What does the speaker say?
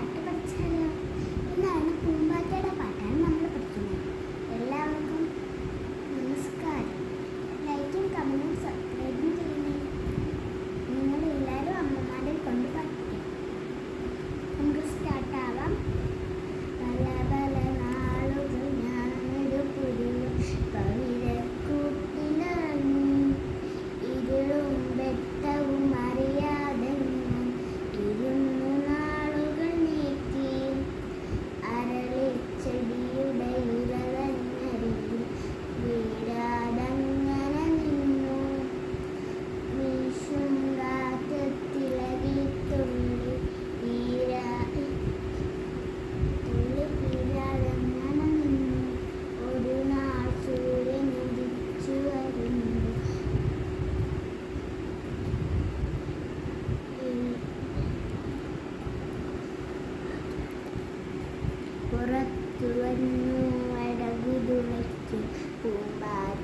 പാട്ട് പഠിച്ചാലോ? ഇന്നാണ് പൂമ്പാറ്റയുടെ പാട്ടാണ് നമ്മൾ പഠിക്കുന്നത്. എല്ലാവർക്കും നമസ്കാരം. ലൈക്കും കമന്റും സബ്സ്ക്രൈബും ചെയ്യണേ. നിങ്ങൾ എല്ലാവരും അമ്മമാരെ കൊണ്ട് പഠിക്കും. നമുക്ക് സ്റ്റാർട്ടാവാം. പല പല നാളുകൾ ഞാനൊരു പുതിയ കവിതക്കൂട്ടിലിറങ്ങി. ഇരുളും വെട്ടവും അറിയാതെ ഞാൻ ഇരുന്നു നാളുകൾ നീക്കി. അരളിച്ചെടിയുടെ ഇലതന്നരികിൽ വീഴാതങ്ങനെ നിന്നു. വീശും കാറ്റത്തിളകി തുള്ളി വീഴാതങ്ങനെ നിന്നു. ഒരു നാൾ സൂര്യൻ ഉദിച്ചു വരുന്നു. പുറത്തു വന്നു അഴകു തുളയ്ക്ക് പൂമ്പാറ്റ